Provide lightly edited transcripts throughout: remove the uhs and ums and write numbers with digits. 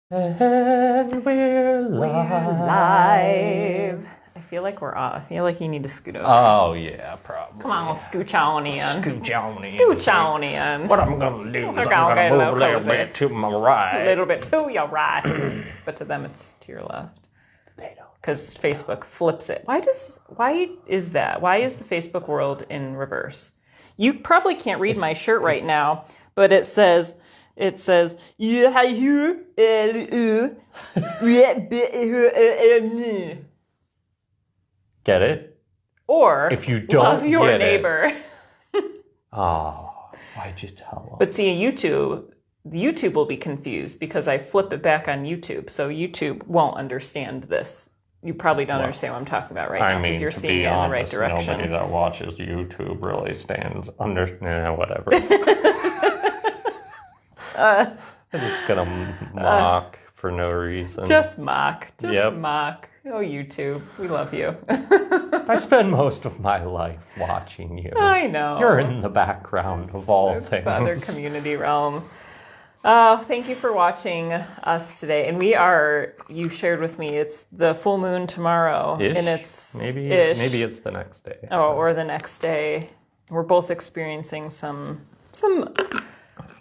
And we're live. I feel like we're off. I feel like you need to scoot over. Oh, yeah, probably. Come on, we'll scooch on in. Scooch on in. Scooch on in. What I'm going to do is We're I'm gonna going get to a move a little little cozy. bit to my right. A little bit to your right. But to them, it's to your left. They don't. Because Facebook flips it. Why is that? Why is the Facebook world in reverse? You probably can't read my shirt right now, but it says, get it? Or if you don't love your get neighbor. Oh, why'd you tell them? But see, YouTube will be confused because I flip it back on YouTube, so YouTube won't understand this. You probably don't understand what I'm talking about right now because you're seeing it in the right direction. Nobody that watches YouTube really stands under. Whatever. I'm just gonna mock for no reason. Just mock. Mock. Oh, YouTube, we love you. I spend most of my life watching you. I know. You're in the background of all things. Other community realm. Thank you for watching us today. And you shared with me, it's the full moon tomorrow. Ish? And it's maybe it's the next day. Oh, or the next day. We're both experiencing some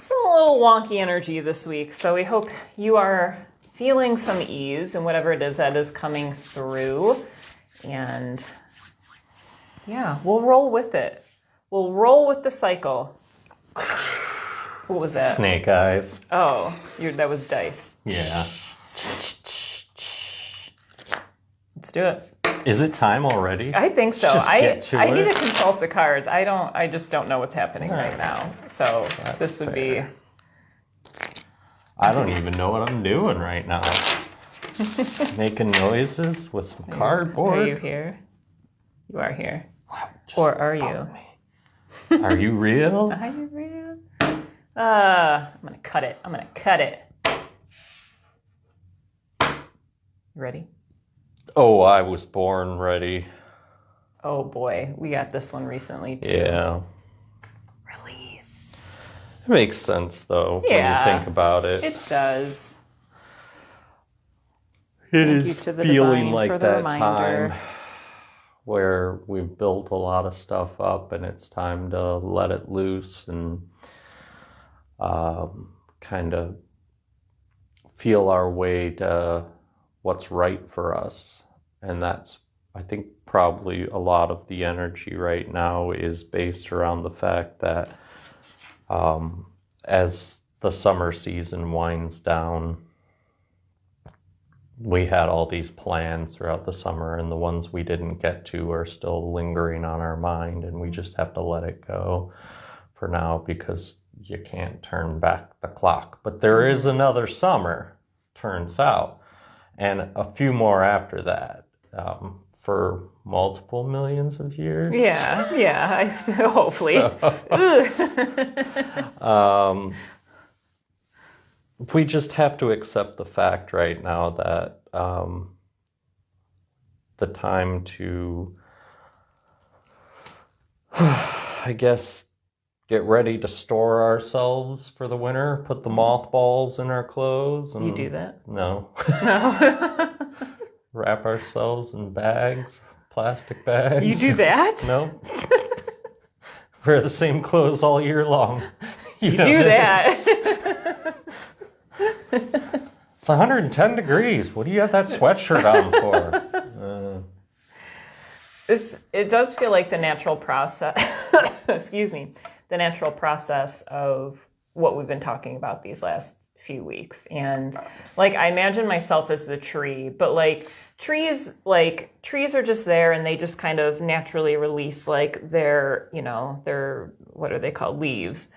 little wonky energy this week. So we hope you are feeling some ease in whatever it is that is coming through. And yeah, we'll roll with it. We'll roll with the cycle. What was that? Snake eyes. Oh, that was dice. Yeah. Let's do it. Is it time already? I think so. Just get to I it. need to consult the cards. I just don't know what's happening right now. So That's this would fair. I don't even know what I'm doing right now. Making noises with some cardboard. Are you here? You are here. Wow, just Or are you? bug me. Are you real? Are you real? I'm gonna cut it. You ready? Oh, I was born ready. Oh boy, we got this one recently too. Yeah. Release. It makes sense though Yeah. when you think about it. It does. It Thank you is to the feeling divine like for the that reminder. time where we've built a lot of stuff up and it's time to let it loose and kind of feel our way to what's right for us. And that's, I think, probably a lot of the energy right now is based around the fact that as the summer season winds down, we had all these plans throughout the summer, and the ones we didn't get to are still lingering on our mind, and we just have to let it go for now because you can't turn back the clock. But there is another summer, turns out, and a few more after that, for multiple millions of years. Yeah. Hopefully. We just have to accept the fact right now that the time to, I guess, get ready to store ourselves for the winter, put the mothballs in our clothes. And, You do that? No. No. Wrap ourselves in bags, plastic bags. You do that? No. Wear the same clothes all year long. You do that. It's 110 degrees. What do you have that sweatshirt on for? It does feel like the natural process, excuse me, the natural process of what we've been talking about these last few weeks. And like, I imagine myself as the tree, but trees are just there and they just kind of naturally release their, what are they called? Leaves.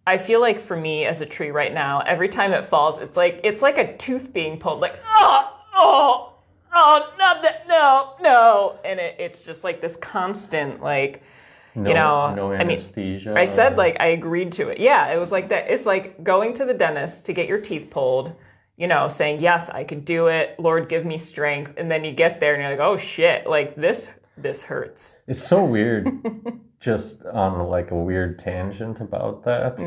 I feel like for me as a tree right now, every time it falls, it's like a tooth being pulled, no, and it's just like this constant No anesthesia. I said I agreed to it. Yeah, it was like that. It's like going to the dentist to get your teeth pulled, saying yes, I could do it. Lord, give me strength, and then you get there and you're like, oh shit, this this hurts. It's so weird, just on like a weird tangent about that.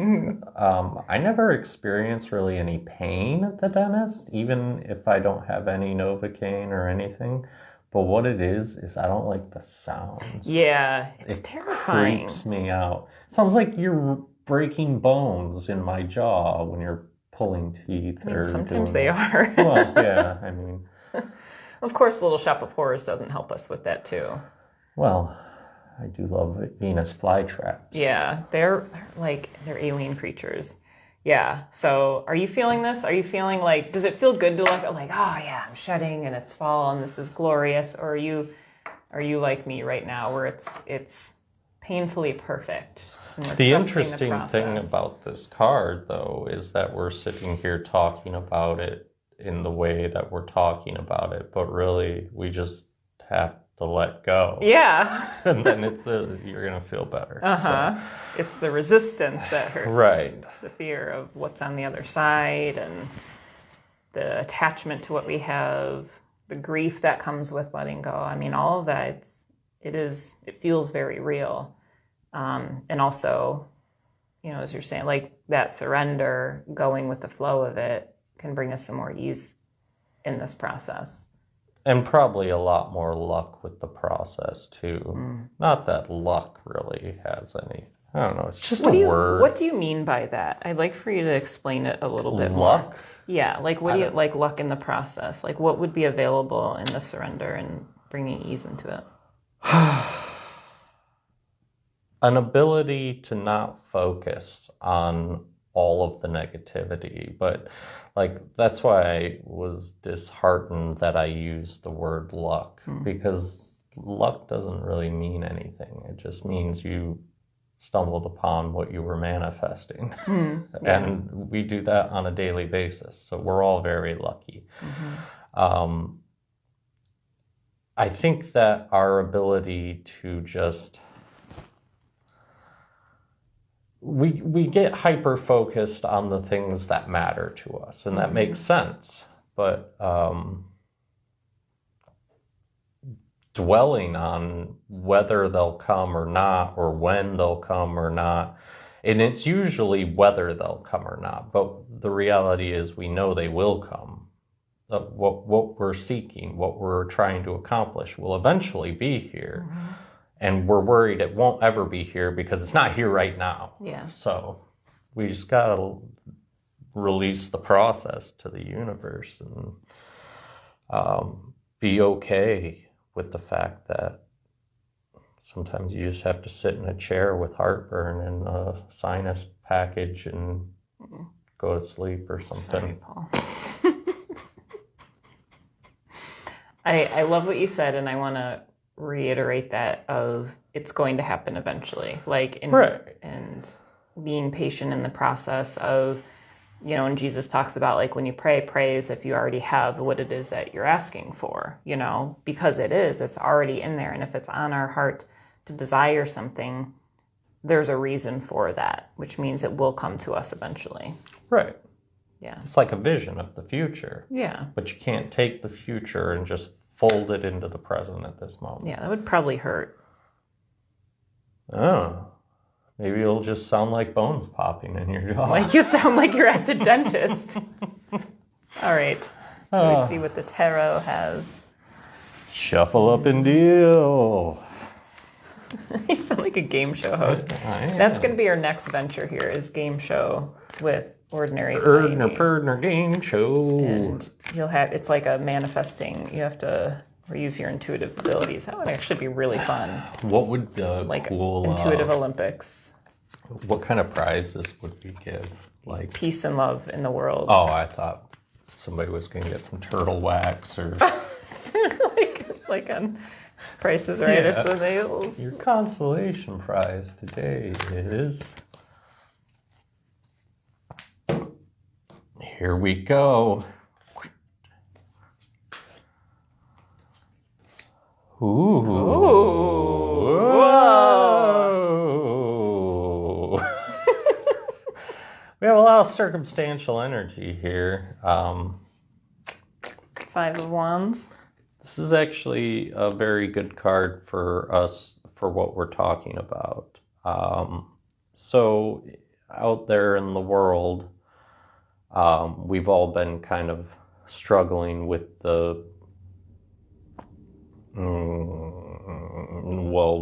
I never experience really any pain at the dentist, even if I don't have any Novocaine or anything. But what it is I don't like the sounds. Yeah, it's terrifying. It creeps me out. Sounds like you're breaking bones in my jaw when you're pulling teeth. I mean, sometimes they are. Well, yeah, I mean. Of course, Little Shop of Horrors doesn't help us with that, too. Well, I do love Venus flytraps. Yeah, they're alien creatures. Yeah. So are you feeling this? Are you feeling like, does it feel good to look like, oh yeah, I'm shedding and it's fall and this is glorious? Or are you like me right now where it's painfully perfect? The interesting thing about this card, though, is that we're sitting here talking about it in the way that we're talking about it, but really we just have to let go. Yeah. And then you're going to feel better. Uh-huh. So. It's the resistance that hurts. Right. The fear of what's on the other side and the attachment to what we have, the grief that comes with letting go. I mean, all of that, it feels very real. And also, as you're saying, like that surrender, going with the flow of it can bring us some more ease in this process. And probably a lot more luck with the process, too. Not that luck really has any. I don't know. It's just a word. What do you mean by that? I'd like for you to explain it a little bit more. Luck? Yeah. Like, what do you like luck in the process? Like, what would be available in the surrender and bringing ease into it? An ability to not focus on all of the negativity, but that's why I was disheartened that I used the word luck, because luck doesn't really mean anything. It just means you stumbled upon what you were manifesting. Yeah. And we do that on a daily basis, so we're all very lucky. I think that our ability to just we get hyper focused on the things that matter to us, and that makes sense. But dwelling on whether they'll come or not, or when they'll come or not, and it's usually whether they'll come or not. But the reality is, we know they will come. What we're seeking, what we're trying to accomplish, will eventually be here. And we're worried it won't ever be here because it's not here right now. Yeah. So we just got to release the process to the universe and be okay with the fact that sometimes you just have to sit in a chair with heartburn and a sinus package and go to sleep or something. Sorry, Paul. I love what you said, and I want to reiterate that of it's going to happen eventually, and being patient in the process of, and Jesus talks about, like, when you pray as if you already have what it is that you're asking for, because it's already in there. And if it's on our heart to desire something, there's a reason for that, which means it will come to us eventually. Right. Yeah. It's like a vision of the future. Yeah. But you can't take the future and just fold it into the present at this moment. Yeah, that would probably hurt. Oh. Maybe it'll just sound like bones popping in your jaw. Like you sound like you're at the dentist. All right. Can we see what the tarot has? Shuffle up and deal. You sound like a game show host. That's going to be our next venture here, is game show with Ordinary Erdner game show. And it's like a manifesting. You have to use your intuitive abilities. That would actually be really fun. What would the cool intuitive Olympics? What kind of prizes would we give? Like peace and love in the world. Oh, I thought somebody was going to get some turtle wax or like on Price is Right or something else. Your consolation prize today is. Here we go. Ooh. Whoa. We have a lot of circumstantial energy here. 5 of Wands. This is actually a very good card for us for what we're talking about. So out there in the world, we've all been kind of struggling with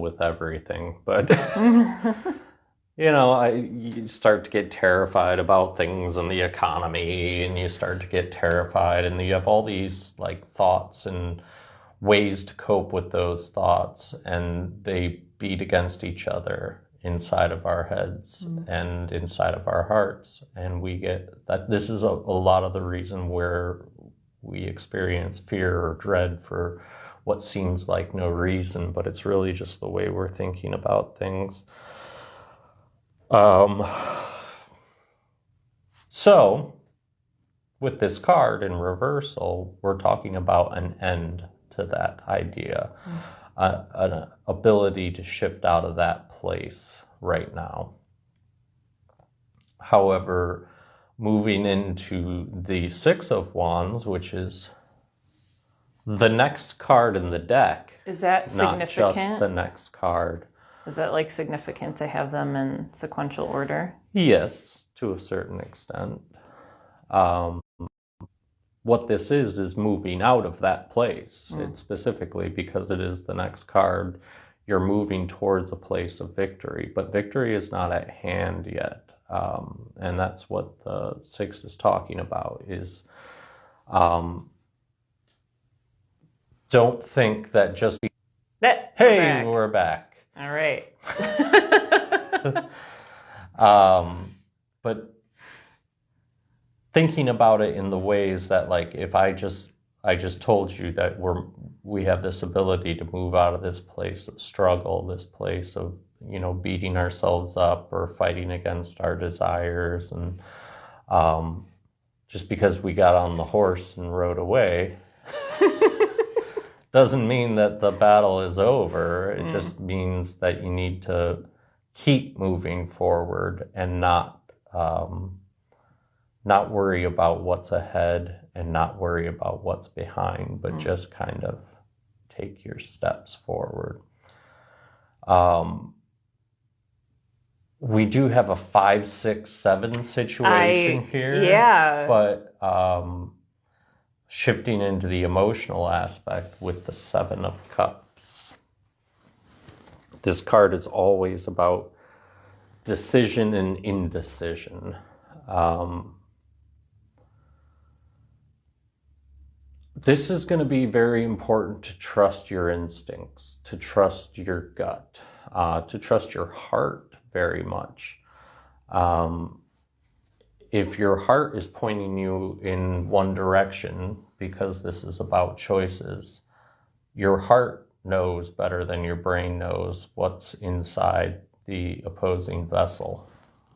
with everything, but you start to get terrified about things in the economy, and you start to get terrified, and you have all these like thoughts and ways to cope with those thoughts, and they beat against each other inside of our heads and inside of our hearts, and we get that. This is a lot of the reason where we experience fear or dread for what seems like no reason, but it's really just the way we're thinking about things. So with this card in reversal, we're talking about an end to that idea, an ability to shift out of that place right now. However, moving into the Six of Wands, which is the next card in the deck. Is that significant? Not just the next card. Is that like significant to have them in sequential order? Yes, to a certain extent. What this is moving out of that place. It's specifically because it is the next card. You're moving towards a place of victory, but victory is not at hand yet. And that's what the Six is talking about, is don't think that just hey, we're back. All right. But thinking about it in the ways that, like, if I just told you that we have this ability to move out of this place of struggle, this place of, beating ourselves up or fighting against our desires, and just because we got on the horse and rode away doesn't mean that the battle is over. It just means that you need to keep moving forward and not worry about what's ahead and not worry about what's behind, but just kind of take your steps forward. We do have a 5, 6, 7 situation here. Yeah. But shifting into the emotional aspect with the Seven of Cups. This card is always about decision and indecision. This is going to be very important to trust your instincts, to trust your gut, to trust your heart very much. If your heart is pointing you in one direction, because this is about choices, your heart knows better than your brain knows what's inside the opposing vessel.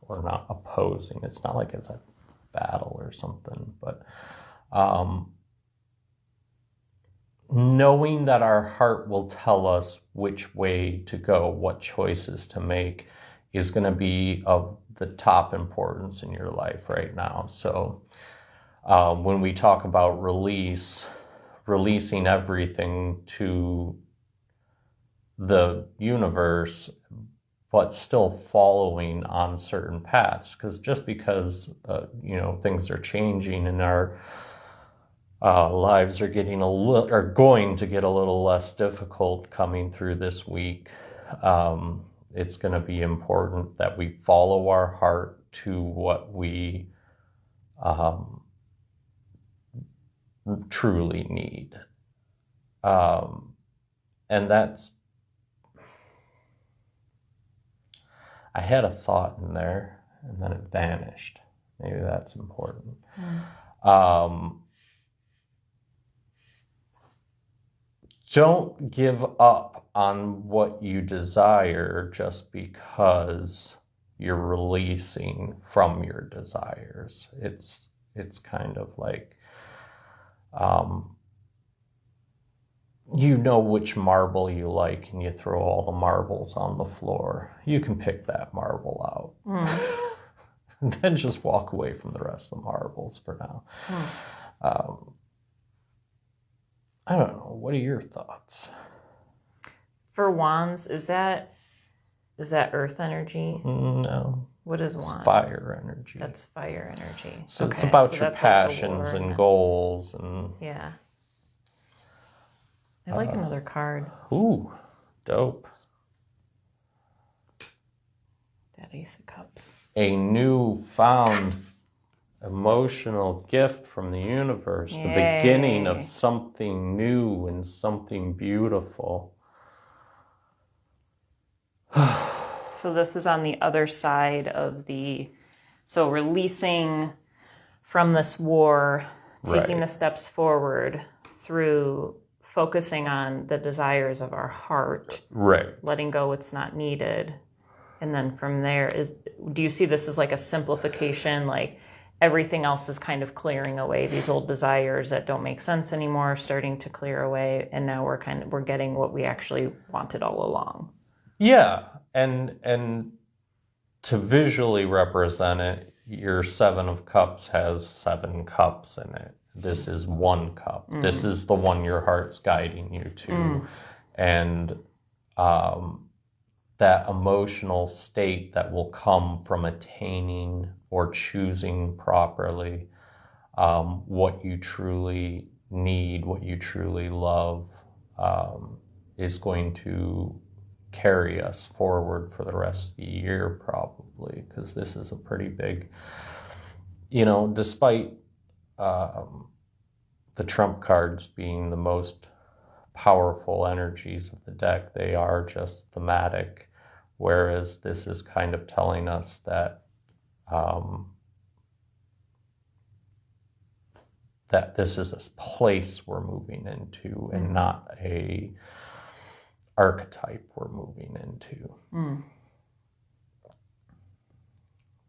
Or not opposing, it's not like it's a battle or something, but knowing that our heart will tell us which way to go, what choices to make, is going to be of the top importance in your life right now. So when we talk about releasing everything to the universe, but still following on certain paths, because just because things are changing and our lives are going to get a little less difficult coming through this week, it's going to be important that we follow our heart to what we truly need. And that's, I had a thought in there and then it vanished. Maybe that's important. Don't give up on what you desire just because you're releasing from your desires. It's kind of like, you know which marble you like and you throw all the marbles on the floor. You can pick that marble out. And then just walk away from the rest of the marbles for now. I don't know. What are your thoughts? For wands, is that earth energy? No. What is It's wand? fire energy. That's fire energy. So okay, it's about so your that's passions like the and war. goals and. Yeah. I like another card. Ooh, dope. That Ace of Cups. A newfound emotional gift from the universe. Yay. The beginning of something new and something beautiful. So this is on the other side of so releasing from this war, taking the steps forward through focusing on the desires of our heart, Right. letting go what's not needed. And then from there, do you see this as like a simplification, like everything else is kind of clearing away, these old desires that don't make sense anymore, starting to clear away, and now we're getting what we actually wanted all along. Yeah, and to visually represent it, your 7 of Cups has 7 cups in it. This is 1 cup. This is the one your heart's guiding you to. And that emotional state that will come from attaining or choosing properly what you truly need, what you truly love, is going to carry us forward for the rest of the year, probably, because this is a pretty big, despite the trump cards being the most powerful energies of the deck, they are just thematic, whereas this is kind of telling us that that this is a place we're moving into and not a archetype we're moving into.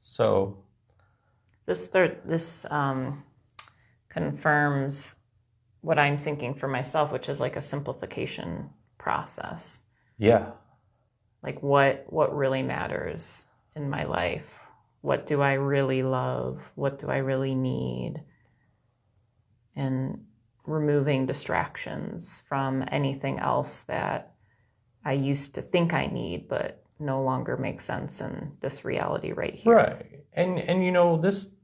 So this confirms what I'm thinking for myself, which is like a simplification process. Yeah. Like what really matters in my life? What do I really love? What do I really need? And removing distractions from anything else that I used to think I need, but no longer makes sense in this reality right here. Right. And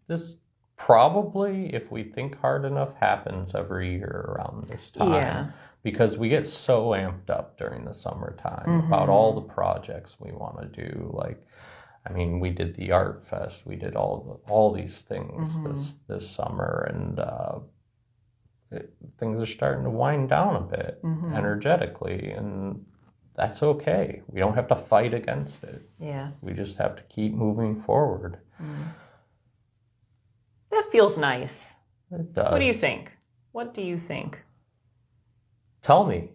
this probably, if we think hard enough, happens every year around this time. Yeah. Because we get so amped up during the summertime about all the projects we want to do. Like, I mean, we did the art fest, we did all these things this summer, and things are starting to wind down a bit energetically, and that's okay. We don't have to fight against it. Yeah. We just have to keep moving forward. That feels nice. It does. What do you think? What do you think? Tell me.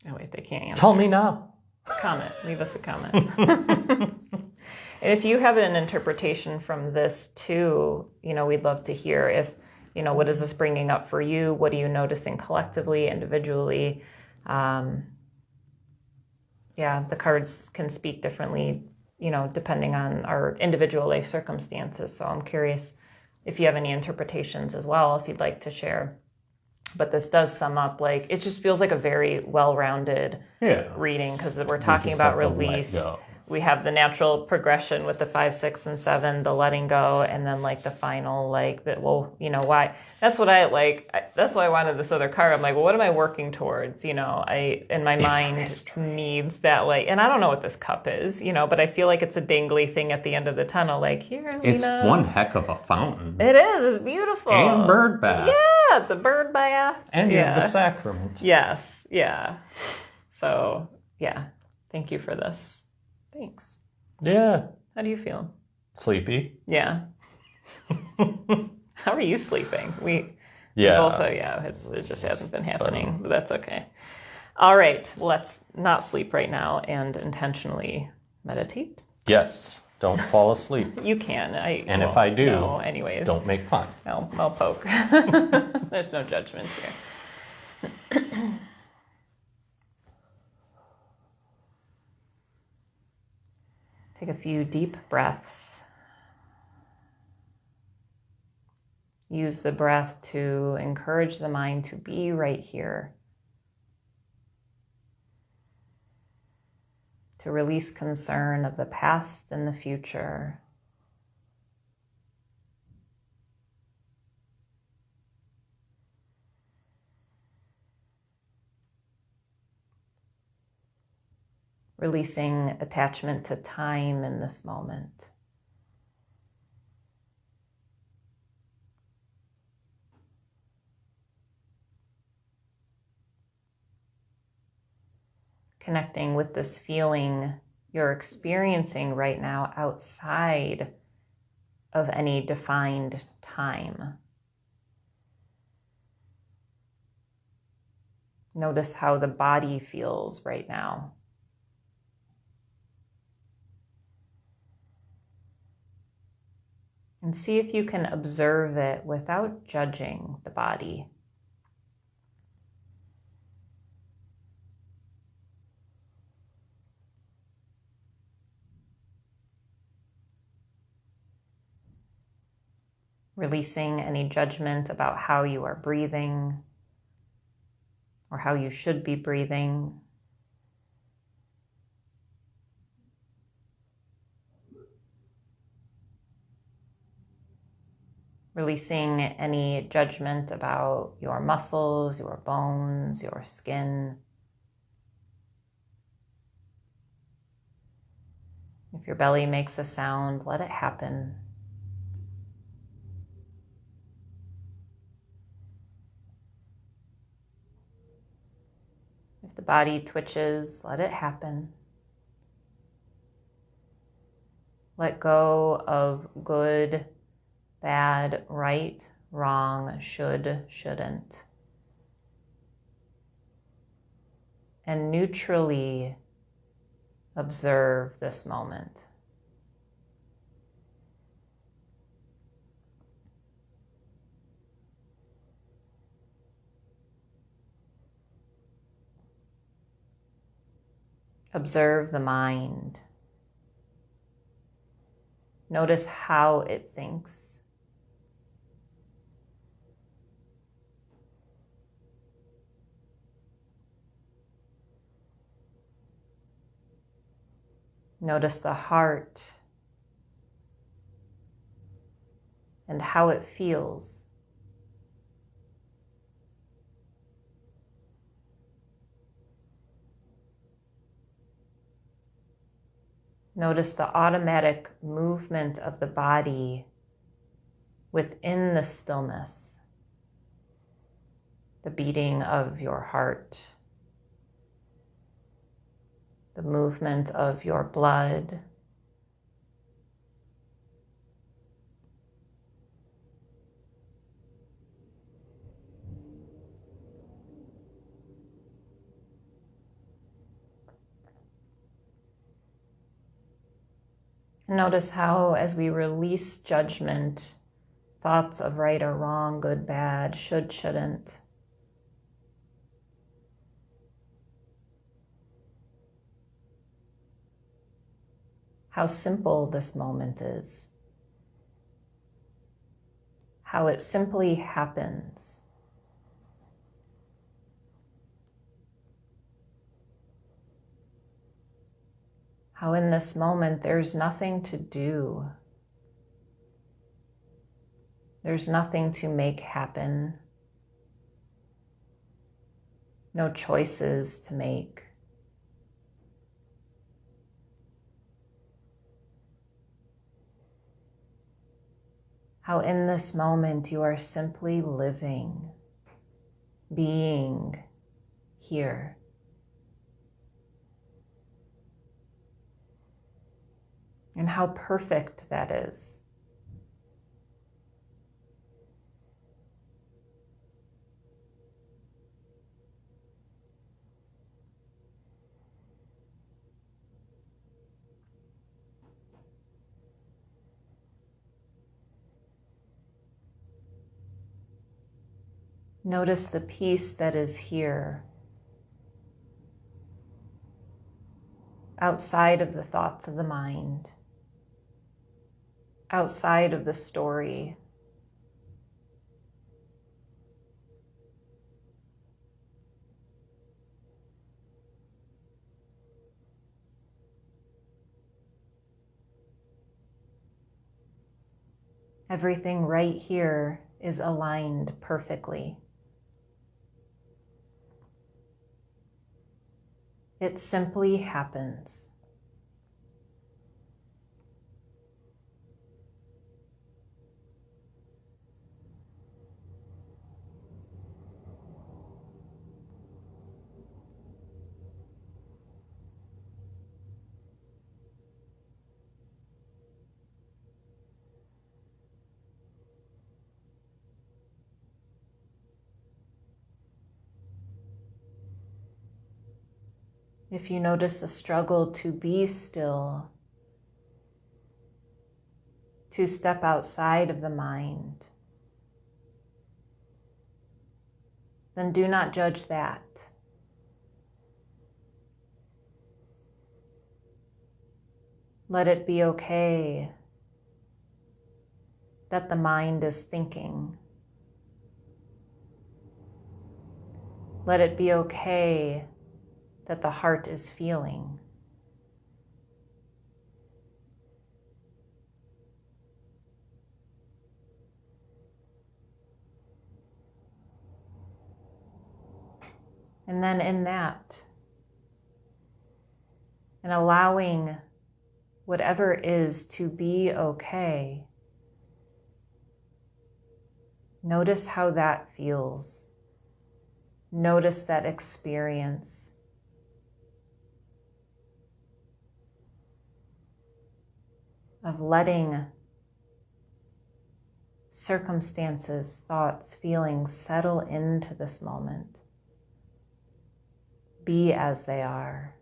Oh, wait, they can't answer. Tell me now. Comment. Leave us a comment. And if you have an interpretation from this too, we'd love to hear. If, what is this bringing up for you? What are you noticing collectively, individually? The cards can speak differently, depending on our individual life circumstances. So I'm curious if you have any interpretations as well, if you'd like to share. But this does sum up, like, it just feels like a very well-rounded reading, because we're talking about release. We have the natural progression with the 5, 6, and 7, the letting go, and then like the final, like that. Well, why? That's what I like. That's why I wanted this other card. I'm like, well, what am I working towards? My mind needs that, like, and I don't know what this cup is, but I feel like it's a dangly thing at the end of the tunnel. Like, here, it's one heck of a fountain. It is. It's beautiful. And bird bath. Yeah, it's a bird bath. And you have the sacrament. Yes. Yeah. So yeah, thank you for this. Thanks. Yeah. How do you feel? Sleepy. Yeah. How are you sleeping? Also, it just hasn't been happening, but that's okay. All right, let's not sleep right now and intentionally meditate. Yes. Don't fall asleep. You can. If I do, no, anyways, don't make fun. I'll poke. There's no judgment here. Take a few deep breaths. use the breath to encourage the mind to be right here, to release concern of the past and the future. Releasing attachment to time in this moment. Connecting with this feeling you're experiencing right now outside of any defined time. Notice how the body feels right now. And see if you can observe it without judging the body. Releasing any judgment about how you are breathing or how you should be breathing. Releasing any judgment about your muscles, your bones, your skin. If your belly makes a sound, let it happen. If the body twitches, let it happen. Let go of good, bad, right, wrong, should, shouldn't. And neutrally observe this moment. Observe the mind. Notice how it thinks. Notice the heart and how it feels. Notice the automatic movement of the body within the stillness, the beating of your heart, the movement of your blood, and notice how, as we release judgment, thoughts of right or wrong, good, bad, should, shouldn't, how simple this moment is, how it simply happens. How in this moment there's nothing to do. There's nothing to make happen. No choices to make. How in this moment you are simply living, being here. And how perfect that is. Notice the peace that is here, outside of the thoughts of the mind, outside of the story, Everything right here is aligned perfectly. It simply happens. If you notice a struggle to be still, to step outside of the mind, then do not judge that. Let it be okay that the mind is thinking. Let it be okay that the heart is feeling. And then in that, and allowing whatever is to be okay, notice how that feels. Notice that experience. Of letting circumstances, thoughts, feelings settle into this moment. Be as they are.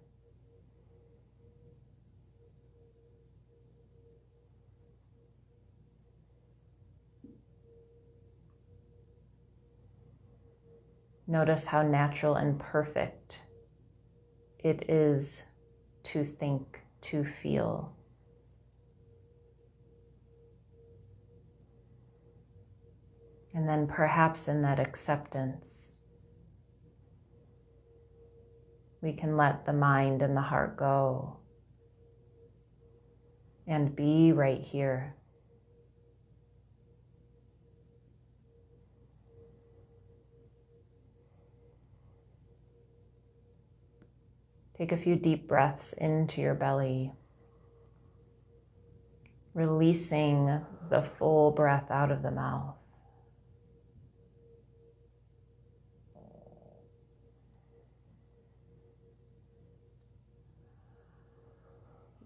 Notice how natural and perfect it is to think, to feel. And then perhaps in that acceptance, we can let the mind and the heart go and be right here. Take a few deep breaths into your belly, releasing the full breath out of the mouth.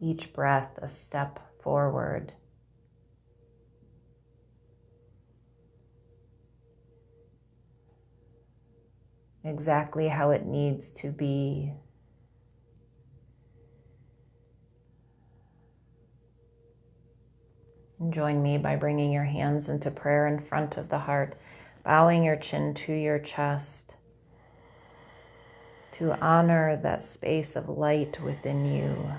Each breath a step forward. Exactly how it needs to be. And join me by bringing your hands into prayer in front of the heart, bowing your chin to your chest to honor that space of light within you.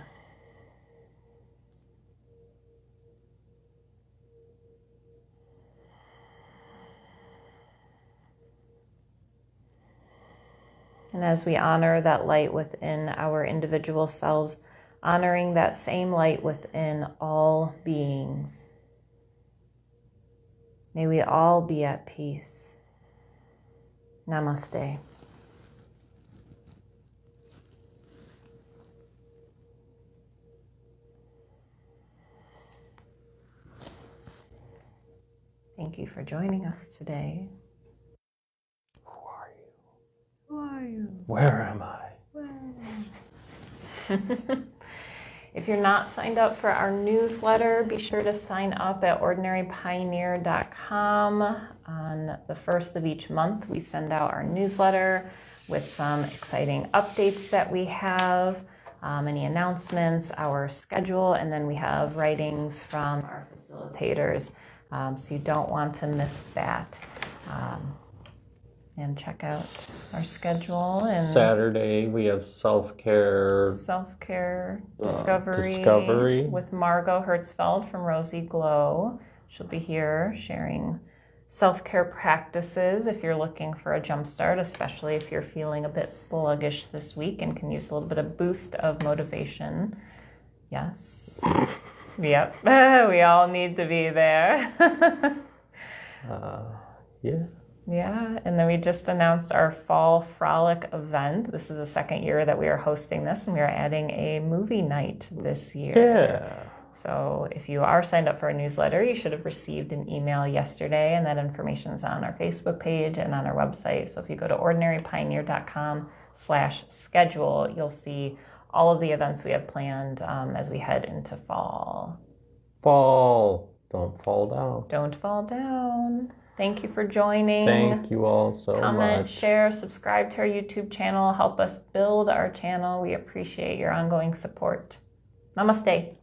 And as we honor that light within our individual selves, honoring that same light within all beings, may we all be at peace. Namaste. Thank you for joining us today. Who are you? Where am I? If you're not signed up for our newsletter, be sure to sign up at ordinarypioneer.com. On the first of each month, we send out our newsletter with some exciting updates that we have, any announcements, our schedule, and then we have writings from our facilitators. So you don't want to miss that. And check out our schedule. And Saturday we have self-care discovery with Margot Hertzfeld from Rosy Glow. She'll be here sharing self-care practices if you're looking for a jump start, especially if you're feeling a bit sluggish this week and can use a little bit of boost of motivation. Yes. Yep. We all need to be there. Yeah. Yeah, and then we just announced our Fall Frolic event. This is the second year that we are hosting this, and we are adding a movie night this year. Yeah. So if you are signed up for a newsletter, you should have received an email yesterday, and that information is on our Facebook page and on our website. So if you go to ordinarypioneer.com/schedule, you'll see all of the events we have planned as we head into fall. Fall. Don't fall down. Don't fall down. Thank you for joining. Thank you all so Comment, much. share, subscribe to our YouTube channel. Help us build our channel. We appreciate your ongoing support. Namaste.